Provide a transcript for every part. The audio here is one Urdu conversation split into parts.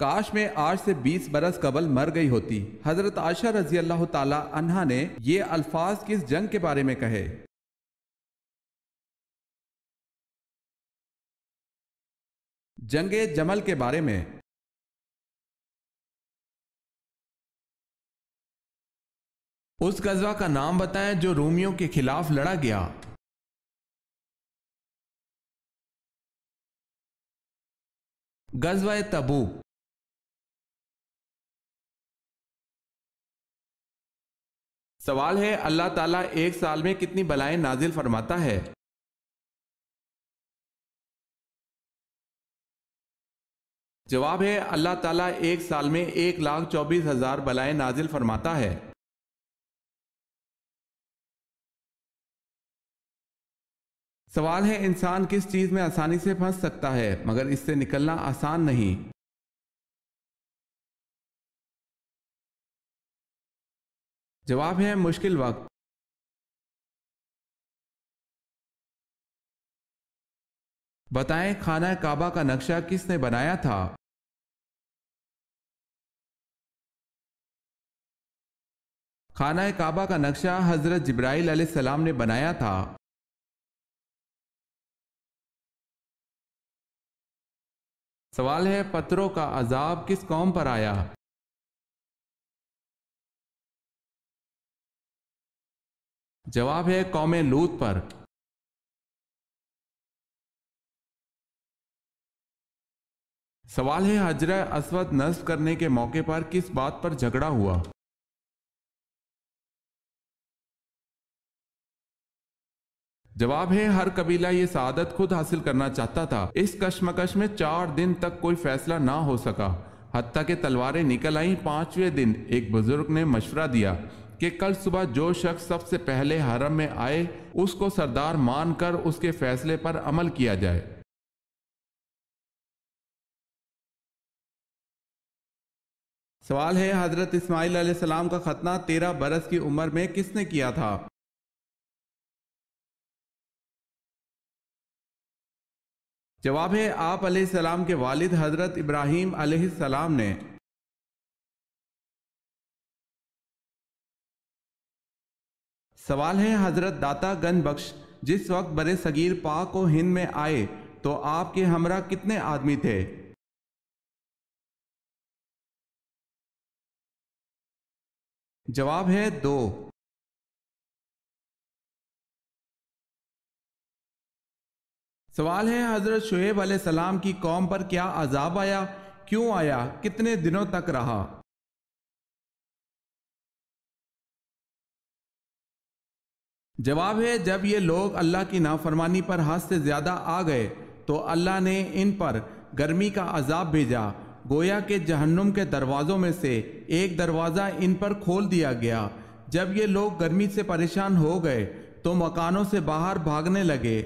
کاش میں آج سے 20 برس قبل مر گئی ہوتی۔ حضرت عائشہ رضی اللہ تعالی عنہا نے یہ الفاظ کس جنگ کے بارے میں کہے؟ جنگ جمل کے بارے میں۔ اس غزوہ کا نام بتائیں جو رومیوں کے خلاف لڑا گیا۔ غزوہ تبوک۔ سوال ہے، اللہ تعالیٰ ایک سال میں کتنی بلائیں نازل فرماتا ہے؟ جواب ہے، اللہ تعالیٰ ایک سال میں 1,24,000 بلائیں نازل فرماتا ہے۔ سوال ہے، انسان کس چیز میں آسانی سے پھنس سکتا ہے مگر اس سے نکلنا آسان نہیں؟ جواب ہے، مشکل وقت۔ بتائیں، خانہ کعبہ کا نقشہ کس نے بنایا تھا؟ خانہ کعبہ کا نقشہ حضرت جبرائیل علیہ السلام نے بنایا تھا۔ سوال ہے، پتھروں کا عذاب کس قوم پر آیا؟ جواب ہے، قوم لوط پر۔ سوال ہے، حجر اسود نصب کرنے کے موقع پر کس بات پر جھگڑا ہوا؟ جواب ہے، ہر قبیلہ یہ سعادت خود حاصل کرنا چاہتا تھا۔ اس کشمکش میں 4 دن تک کوئی فیصلہ نہ ہو سکا، حتیٰ کہ تلواریں نکل آئیں۔ 5ویں دن ایک بزرگ نے مشورہ دیا کہ کل صبح جو شخص سب سے پہلے حرم میں آئے اس کو سردار مان کر اس کے فیصلے پر عمل کیا جائے۔ سوال ہے، حضرت اسماعیل علیہ السلام کا ختنہ 13 برس کی عمر میں کس نے کیا تھا؟ جواب ہے، آپ علیہ السلام کے والد حضرت ابراہیم علیہ السلام نے۔ سوال ہے، حضرت داتا گنج بخش جس وقت برِ صغیر پاک و ہند میں آئے تو آپ کے ہمراہ کتنے آدمی تھے؟ جواب ہے، 2۔ سوال ہے، حضرت شعیب علیہ السلام کی قوم پر کیا عذاب آیا، کیوں آیا، کتنے دنوں تک رہا؟ جواب ہے، جب یہ لوگ اللہ کی نافرمانی پر حد سے زیادہ آ گئے تو اللہ نے ان پر گرمی کا عذاب بھیجا، گویا کہ جہنم کے دروازوں میں سے ایک دروازہ ان پر کھول دیا گیا۔ جب یہ لوگ گرمی سے پریشان ہو گئے تو مکانوں سے باہر بھاگنے لگے۔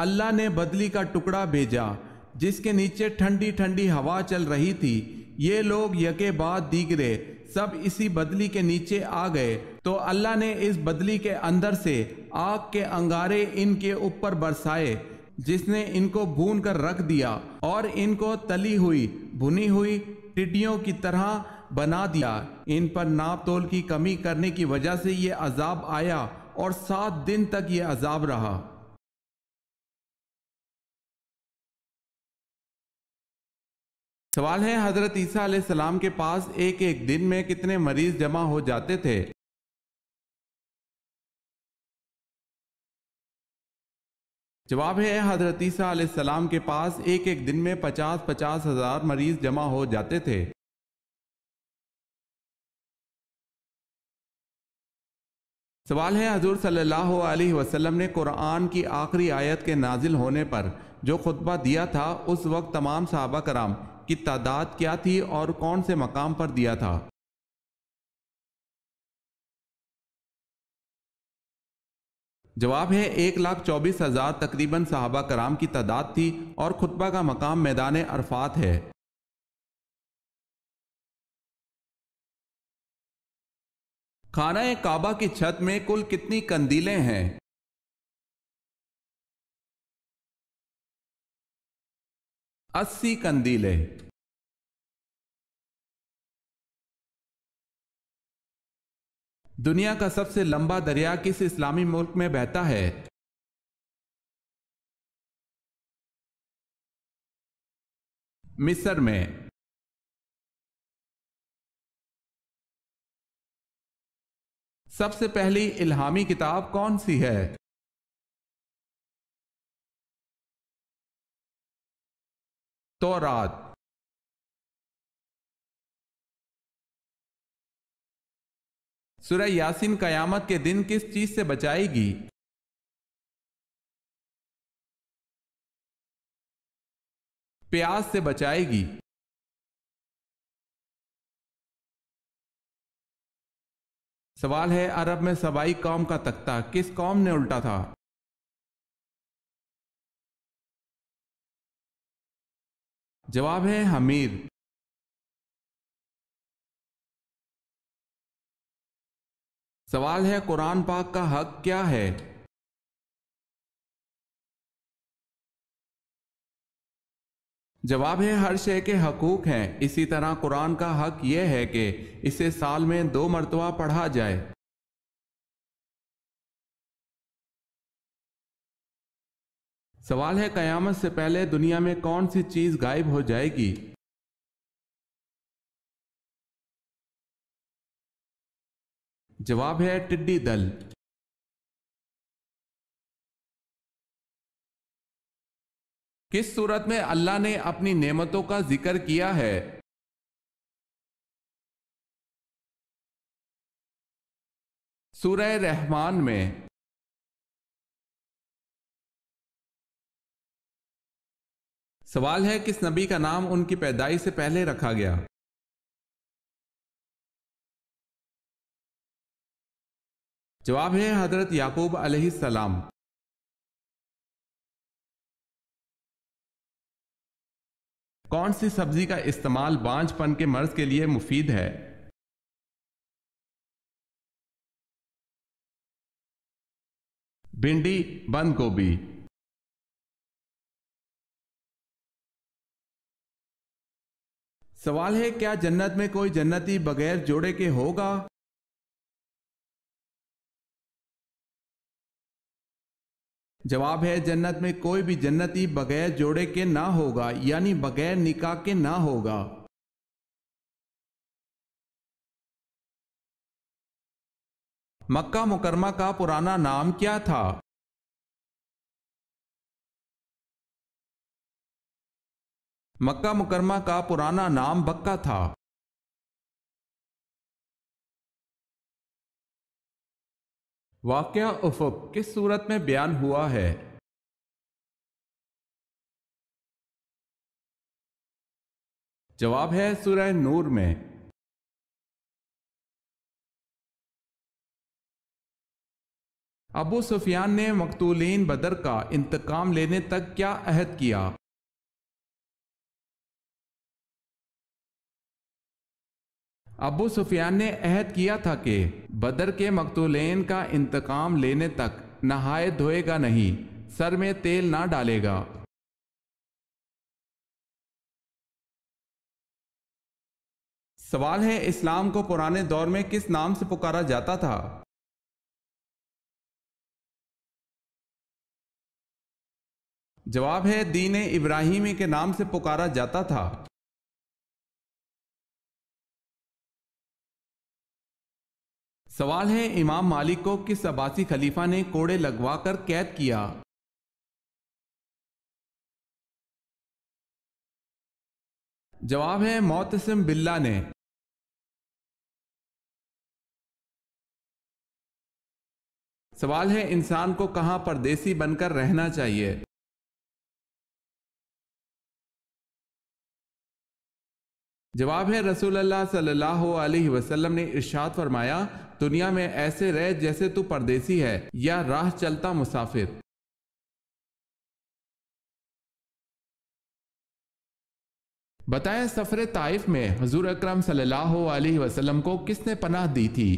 اللہ نے بدلی کا ٹکڑا بھیجا جس کے نیچے ٹھنڈی ٹھنڈی ہوا چل رہی تھی۔ یہ لوگ یکے بعد دیگرے سب اسی بدلی کے نیچے آ گئے تو اللہ نے اس بدلی کے اندر سے آگ کے انگارے ان کے اوپر برسائے جس نے ان کو بھون کر رکھ دیا اور ان کو تلی ہوئی بھنی ہوئی ٹڈیوں کی طرح بنا دیا۔ ان پر ناپ تول کی کمی کرنے کی وجہ سے یہ عذاب آیا اور 7 دن تک یہ عذاب رہا۔ سوال ہے، حضرت عیسیٰ علیہ السلام کے پاس ایک ایک دن میں کتنے مریض جمع ہو جاتے تھے؟ جواب ہے، حضرت عیسیٰ علیہ السلام کے پاس ایک ایک دن میں 50 ہزار مریض جمع ہو جاتے تھے۔ سوال ہے، حضور صلی اللہ علیہ وسلم نے قرآن کی آخری آیت کے نازل ہونے پر جو خطبہ دیا تھا اس وقت تمام صحابہ کرام کی تعداد کیا تھی اور کون سے مقام پر دیا تھا؟ جواب ہے، 1,24,000 تقریباً صحابہ کرام کی تعداد تھی اور خطبہ کا مقام میدان عرفات ہے۔ خانہ کعبہ کی چھت میں کل کتنی قندیلیں ہیں؟ 80 قندیلیں۔ دنیا کا سب سے لمبا دریا کس اسلامی ملک میں بہتا ہے؟ مصر میں۔ سب سے پہلی الہامی کتاب کون سی ہے؟ تورات۔ سورہ یاسین قیامت کے دن کس چیز سے بچائے گی؟ پیاس سے بچائے گی۔ سوال ہے، عرب میں سبائی قوم کا تختہ کس قوم نے الٹا تھا؟ جواب ہے حمیر۔ سوال ہے، قرآن پاک کا حق کیا ہے؟ جواب ہے، ہر شے کے حقوق ہیں، اسی طرح قرآن کا حق یہ ہے کہ اسے سال میں 2 مرتبہ پڑھا جائے۔ سوال ہے، قیامت سے پہلے دنیا میں کون سی چیز غائب ہو جائے گی؟ جواب ہے ٹڈی دل۔ کس صورت میں اللہ نے اپنی نعمتوں کا ذکر کیا ہے؟ سورہ رحمان میں۔ سوال ہے، کس نبی کا نام ان کی پیدائش سے پہلے رکھا گیا؟ جواب ہے حضرت یعقوب علیہ السلام۔ کون سی سبزی کا استعمال بانجھ پن کے مرض کے لیے مفید ہے؟ بھنڈی، بند گوبھی۔ سوال ہے، کیا جنت میں کوئی جنتی بغیر جوڑے کے ہوگا؟ جواب ہے، جنت میں کوئی بھی جنتی بغیر جوڑے کے نہ ہوگا، یعنی بغیر نکاح کے نہ ہوگا۔ مکہ مکرمہ کا پرانا نام کیا تھا؟ مکہ مکرمہ کا پرانا نام بکہ تھا۔ واقعہ افق کس صورت میں بیان ہوا ہے؟ جواب ہے سورہ نور میں۔ ابو سفیان نے مقتولین بدر کا انتقام لینے تک کیا عہد کیا؟ ابو سفیان نے عہد کیا تھا کہ بدر کے مقتولین کا انتقام لینے تک نہائے دھوئے گا نہیں، سر میں تیل نہ ڈالے گا۔ سوال ہے، اسلام کو پرانے دور میں کس نام سے پکارا جاتا تھا؟ جواب ہے دین ابراہیمی کے نام سے پکارا جاتا تھا۔ سوال ہے، امام مالک کو کس عباسی خلیفہ نے کوڑے لگوا کر قید کیا؟ جواب ہے معتصم باللہ نے۔ سوال ہے، انسان کو کہاں پردیسی بن کر رہنا چاہیے؟ جواب ہے رسول اللہ صلی اللہ علیہ وسلم نے ارشاد فرمایا، دنیا میں ایسے رہ جیسے تو پردیسی ہے یا راہ چلتا مسافر۔ بتائیں، سفر طائف میں حضور اکرم صلی اللہ علیہ وسلم کو کس نے پناہ دی تھی؟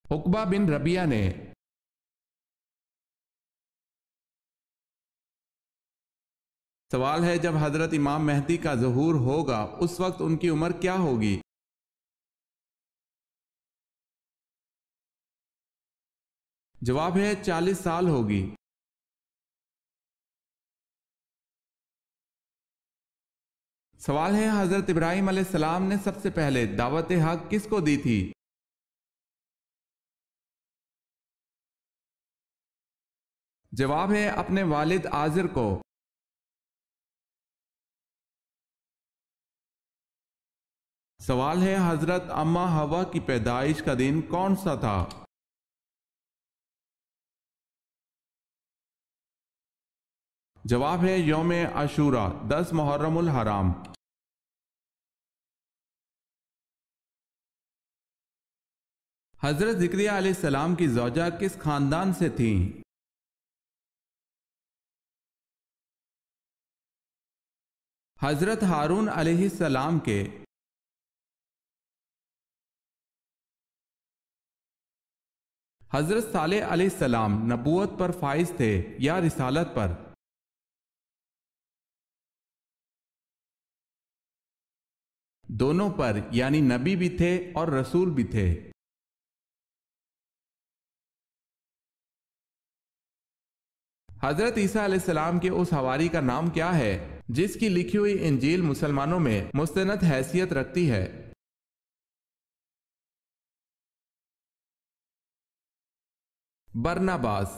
عقبہ بن ربیعہ نے۔ سوال ہے جب حضرت امام مہدی کا ظہور ہوگا اس وقت ان کی عمر کیا ہوگی؟ جواب ہے 40 سال ہوگی۔ سوال ہے حضرت ابراہیم علیہ السلام نے سب سے پہلے دعوت حق کس کو دی تھی؟ جواب ہے اپنے والد آزر کو۔ سوال ہے حضرت اماں حوا کی پیدائش کا دن کون سا تھا؟ جواب ہے یوم عاشوراء 10 محرم الحرام۔ حضرت زکریا علیہ السلام کی زوجہ کس خاندان سے تھیں؟ حضرت ہارون علیہ السلام کے۔ حضرت صالح علیہ السلام نبوت پر فائز تھے یا رسالت پر؟ دونوں پر، یعنی نبی بھی تھے اور رسول بھی تھے۔ حضرت عیسیٰ علیہ السلام کے اس حواری کا نام کیا ہے جس کی لکھی ہوئی انجیل مسلمانوں میں مستند حیثیت رکھتی ہے؟ برناباس۔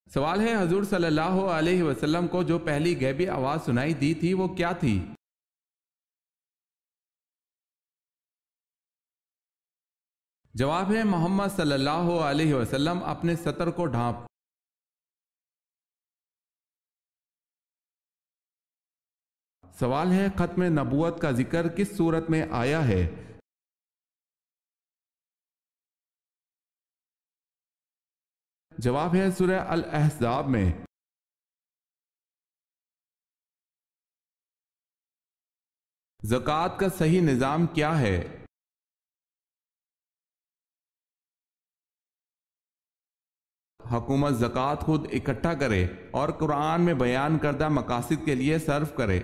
سوال ہے حضور صلی اللہ علیہ وسلم کو جو پہلی غیبی آواز سنائی دی تھی وہ کیا تھی؟ جواب ہے محمد صلی اللہ علیہ وسلم اپنے سطر کو ڈھانپ۔ سوال ہے ختم نبوت کا ذکر کس صورت میں آیا ہے؟ جواب ہے سورہ الاحزاب میں۔ زکوٰۃ کا صحیح نظام کیا ہے؟ حکومت زکوٰۃ خود اکٹھا کرے اور قرآن میں بیان کردہ مقاصد کے لیے صرف کرے۔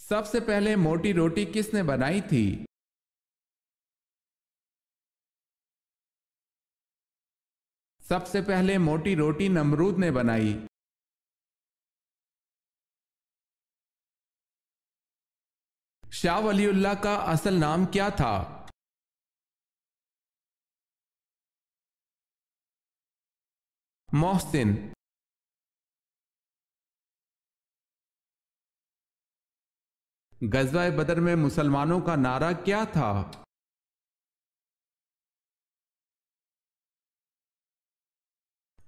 سب سے پہلے موٹی روٹی کس نے بنائی تھی؟ سب سے پہلے موٹی روٹی نمرود نے بنائی۔ شاہ ولی اللہ کا اصل نام کیا تھا؟ محسن۔ غزوہ بدر میں مسلمانوں کا نعرہ کیا تھا؟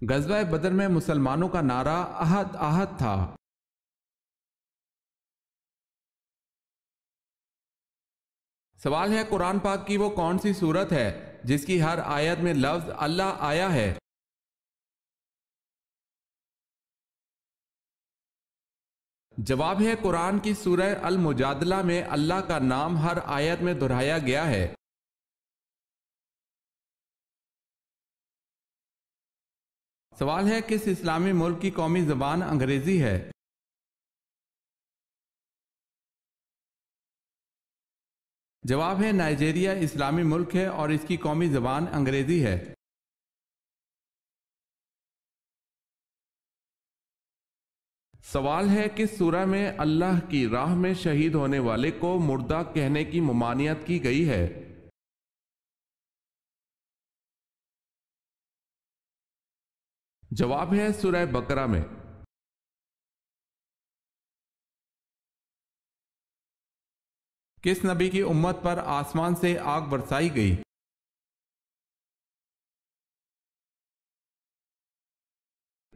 غزوہ بدر میں مسلمانوں کا نعرہ احد احد تھا۔ سوال ہے قرآن پاک کی وہ کون سی سورت ہے جس کی ہر آیت میں لفظ اللہ آیا ہے؟ جواب ہے قرآن کی سورہ المجادلہ میں اللہ کا نام ہر آیت میں دہرایا گیا ہے۔ سوال ہے کس اسلامی ملک کی قومی زبان انگریزی ہے؟ جواب ہے نائجیریا اسلامی ملک ہے اور اس کی قومی زبان انگریزی ہے۔ سوال ہے کس سورہ میں اللہ کی راہ میں شہید ہونے والے کو مردہ کہنے کی ممانعت کی گئی ہے؟ جواب ہے سورہ بقرہ میں۔ کس نبی کی امت پر آسمان سے آگ برسائی گئی؟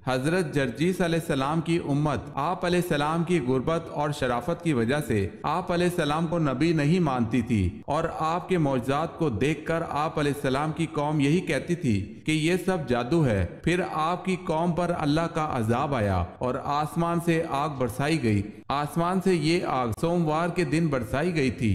حضرت جرجیس علیہ السلام کی امت آپ علیہ السلام کی غربت اور شرافت کی وجہ سے آپ علیہ السلام کو نبی نہیں مانتی تھی، اور آپ کے معجزات کو دیکھ کر آپ علیہ السلام کی قوم یہی کہتی تھی کہ یہ سب جادو ہے۔ پھر آپ کی قوم پر اللہ کا عذاب آیا اور آسمان سے آگ برسائی گئی۔ آسمان سے یہ آگ سوموار کے دن برسائی گئی تھی۔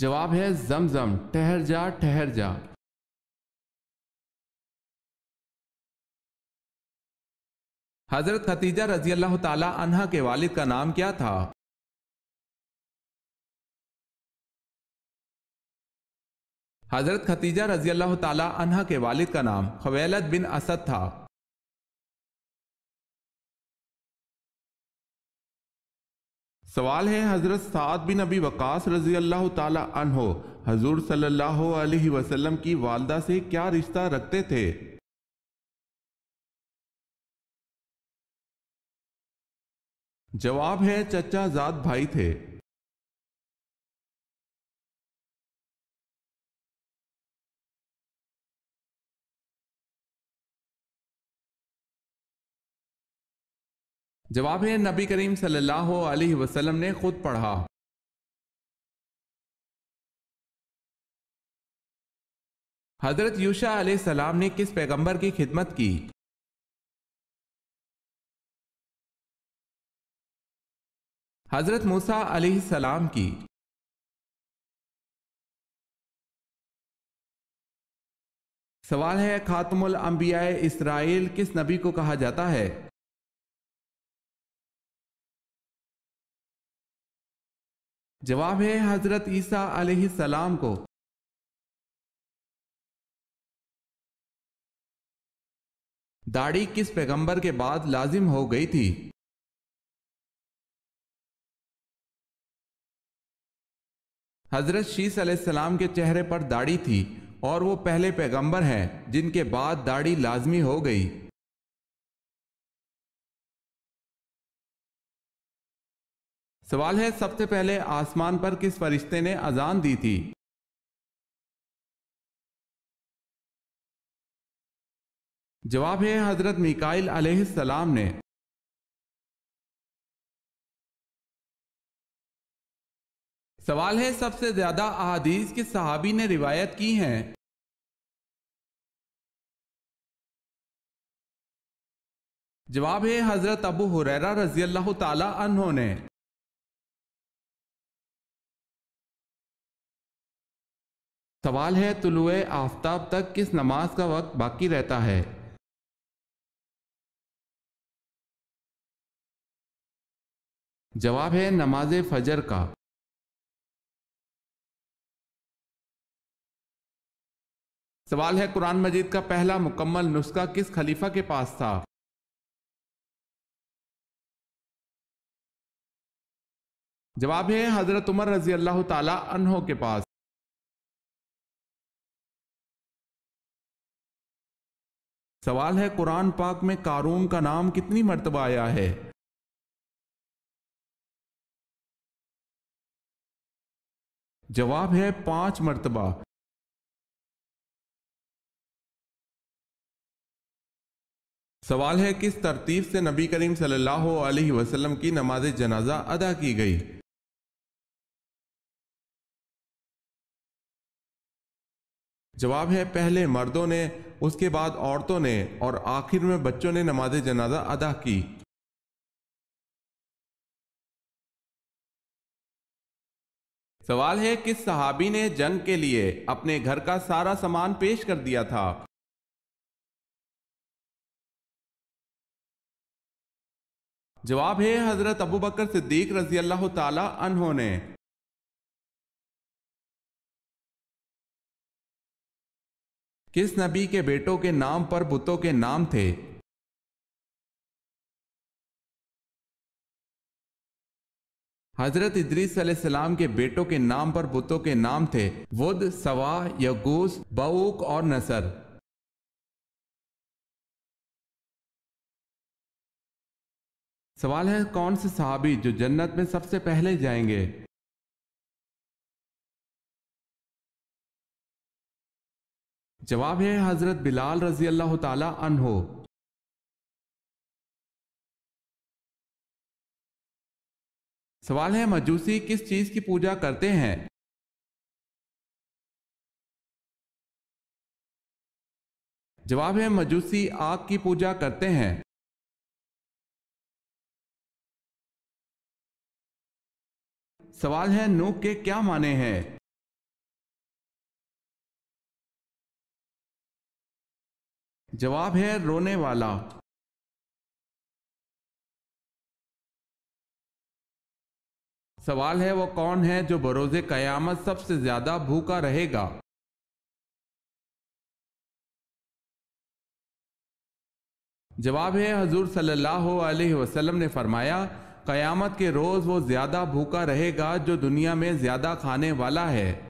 جواب ہے زمزم، ٹھہر جا ٹھہر جا۔ حضرت خدیجہ رضی اللہ تعالی عنہا کے والد کا نام کیا تھا؟ حضرت خدیجہ رضی اللہ تعالی عنہا کے والد کا نام خویلد بن اسد تھا۔ سوال ہے حضرت سعد بن ابی وقاص رضی اللہ تعالی عنہ حضور صلی اللہ علیہ وسلم کی والدہ سے کیا رشتہ رکھتے تھے؟ جواب ہے چچا زاد بھائی تھے۔ جواب ہے نبی کریم صلی اللہ علیہ وسلم نے خود پڑھا۔ حضرت یوشع علیہ السلام نے کس پیغمبر کی خدمت کی؟ حضرت موسیٰ علیہ السلام کی۔ سوال ہے خاتم الانبیاء اسرائیل کس نبی کو کہا جاتا ہے؟ جواب ہے حضرت عیسیٰ علیہ السلام کو۔ داڑھی کس پیغمبر کے بعد لازم ہو گئی تھی؟ حضرت شیس علیہ السلام کے چہرے پر داڑھی تھی اور وہ پہلے پیغمبر ہیں جن کے بعد داڑھی لازمی ہو گئی۔ سوال ہے سب سے پہلے آسمان پر کس فرشتے نے اذان دی تھی؟ جواب ہے حضرت میکائیل علیہ السلام نے۔ سوال ہے سب سے زیادہ احادیث کس صحابی نے روایت کی ہیں؟ جواب ہے حضرت ابو ہریرہ رضی اللہ تعالی عنہ نے۔ سوال ہے طلوع آفتاب تک کس نماز کا وقت باقی رہتا ہے؟ جواب ہے نماز فجر کا۔ سوال ہے قرآن مجید کا پہلا مکمل نسخہ کس خلیفہ کے پاس تھا؟ جواب ہے حضرت عمر رضی اللہ تعالی عنہ کے پاس۔ سوال ہے قرآن پاک میں قارون کا نام کتنی مرتبہ آیا ہے؟ جواب ہے 5 مرتبہ۔ سوال ہے کس ترتیب سے نبی کریم صلی اللہ علیہ وسلم کی نماز جنازہ ادا کی گئی؟ جواب ہے پہلے مردوں نے، اس کے بعد عورتوں نے اور آخر میں بچوں نے نماز جنازہ ادا کی۔ سوال ہے کس صحابی نے جنگ کے لیے اپنے گھر کا سارا سامان پیش کر دیا تھا؟ جواب ہے حضرت ابوبکر صدیق رضی اللہ تعالی عنہ نے۔ کس نبی کے بیٹوں کے نام پر بتوں کے نام تھے؟ حضرت ادریس علیہ السلام کے بیٹوں کے نام پر بتوں کے نام تھے ود، سوا، یغوث، بؤوق اور نصر۔ سوال ہے کون سے صحابی جو جنت میں سب سے پہلے جائیں گے؟ جواب ہے حضرت بلال رضی اللہ تعالی عنہ۔ سوال ہے مجوسی کس چیز کی پوجا کرتے ہیں؟ جواب ہے مجوسی آگ کی پوجا کرتے ہیں۔ سوال ہے نوح کے کیا معنی ہیں؟ جواب ہے رونے والا۔ سوال ہے وہ کون ہے جو بروز قیامت سب سے زیادہ بھوکا رہے گا؟ جواب ہے حضور صلی اللہ علیہ وسلم نے فرمایا قیامت کے روز وہ زیادہ بھوکا رہے گا جو دنیا میں زیادہ کھانے والا ہے۔